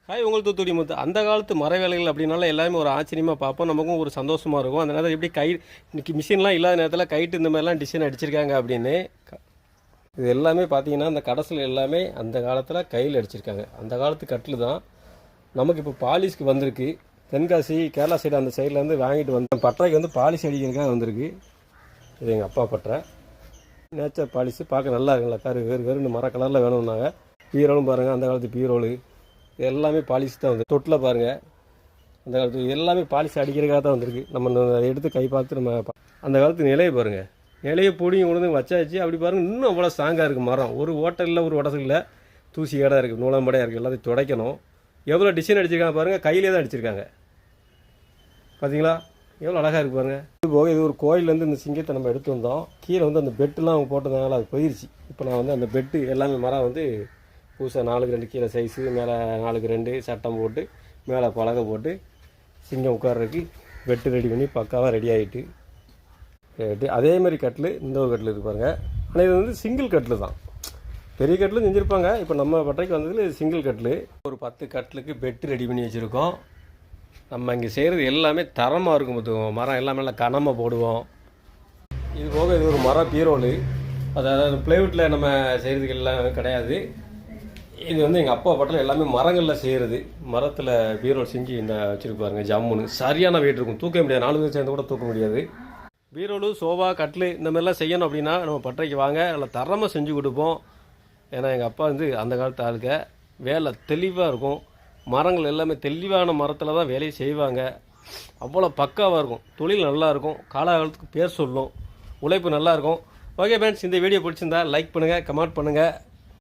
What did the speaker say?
Hi உங்கள் தூத்துக்குடி முத்து. அந்த காலத்து மர வேலைகள் அப்படின்னால எல்லாமே ஒரு ஆச்சரியமாக பார்ப்போம், நமக்கும் ஒரு சந்தோஷமாக இருக்கும். அந்த நேரத்தில் எப்படி இன்றைக்கி மிஷின்லாம் இல்லாத நேரத்தில் கைட்டு இந்த மாதிரிலாம் டிசைன் அடிச்சிருக்காங்க அப்படின்னு. இது எல்லாமே பார்த்தீங்கன்னா அந்த கடைசியில் எல்லாமே அந்த காலத்தில் கையில் அடிச்சிருக்காங்க. அந்த காலத்து கட்டில் தான் நமக்கு இப்போ பாலிஷ்க்கு வந்திருக்கு. தென்காசி கேரளா சைடு அந்த சைட்லேருந்து வாங்கிட்டு வந்து பட்டறைக்கு வந்து பாலிஷ் அடிக்கிறதுக்காக வந்திருக்கு. இது எங்கள் அப்பா பட்டறை நேச்சர் பாலிஷு பார்க்க நல்லா இருக்குங்களா, வேறு மர கலரில் வேணும்னாங்க. பீரோலும் பாருங்கள், அந்த காலத்து பீரோலு எல்லாமே பாலிஷ் தான் வந்து. தொட்டில் பாருங்கள், அந்த காலத்து எல்லாமே பாலிஷ் அடிக்கிறதுக்காக தான் வந்திருக்கு. நம்ம எடுத்து கை பார்த்து நம்ம அந்த காலத்து நிலையை பாருங்கள், நிலையை பொடியும் கொண்டு வந்து வச்சாச்சு. அப்படி பாருங்கள், இன்னும் அவ்வளோ ஸ்ட்ராங்காக இருக்குது மரம். ஒரு ஓட்டலில் ஒரு உடசல் தூசி கடை இருக்குது, நூலம்படையாக இருக்குது. எல்லாத்தையும் துடைக்கணும். எவ்வளோ டிசைன் அடிச்சிருக்காங்க பாருங்கள், கையிலே தான் அடிச்சிருக்காங்க. பார்த்தீங்களா எவ்வளோ அழகாக இருக்குது பாருங்கள். இது போக இது ஒரு கோயிலேருந்து இந்த சிங்கத்தை நம்ம எடுத்து வந்தோம். கீழே வந்து அந்த பெட்டுலாம் அவங்க போட்டதுனால அது போயிடுச்சு. இப்போ நான் வந்து அந்த பெட்டு எல்லாமே மரம் வந்து புதுசாக 4x2 கீழே சைஸு, மேலே 4x2 சட்டம் போட்டு மேலே பலகை போட்டு சிங்கம் உட்கார்றதுக்கு பெட்டு ரெடி பண்ணி பக்காவாக ரெடி ஆகிட்டு அதே மாதிரி கட்டில் இந்த ஒரு கட்டில் இருப்பாங்க. ஆனால் இது வந்து சிங்கிள் கட்டில் தான். பெரிய கட்டிலும் செஞ்சுருப்பாங்க. இப்போ நம்ம பட்டைக்கு வந்ததில் சிங்கிள் கட்டில். ஒரு 10 கட்டிலுக்கு பெட்டு ரெடி பண்ணி வச்சுருக்கோம். நம்ம இங்கே செய்கிறது எல்லாமே தரமாக இருக்கும். பார்த்துக்குவோம், மரம் எல்லாமே நல்லா கனமாக போடுவோம். இது போக இது ஒரு மரம் பீரோலு, அதாவது ப்ளைவுட்டில் நம்ம செய்கிறதுக்கு எல்லாம் கிடையாது. இது வந்து எங்கள் அப்பா பட்டில் எல்லாமே மரங்களில் செய்கிறது. மரத்தில் பீரோல் செஞ்சு இந்த வச்சுருப்பாருங்க. ஜம்முன்னு சரியான வெயிட் இருக்கும், தூக்க முடியாது. 4 பேர் சேர்ந்து கூட தூக்க முடியாது. பீரோலு, சோஃபா, கட்லு இந்த மாதிரிலாம் செய்யணும் அப்படின்னா நம்ம பட்டறைக்கு வாங்க, நல்லா தரமாக செஞ்சு கொடுப்போம். ஏன்னா எங்கள் அப்பா வந்து அந்த காலத்து ஆளுக்க வேலை தெளிவாக இருக்கும். மரங்கள் எல்லாமே தெளிவான மரத்தில் தான் வேலையை செய்வாங்க. அவ்வளோ பக்காவாக இருக்கும். தொழில் நல்லாயிருக்கும். காலகாலத்துக்கு பேர் சொல்லும். உழைப்பு நல்லாயிருக்கும். ஓகே ஃப்ரெண்ட்ஸ், இந்த வீடியோ பிடிச்சிருந்தா லைக் பண்ணுங்கள், கமெண்ட் பண்ணுங்கள்.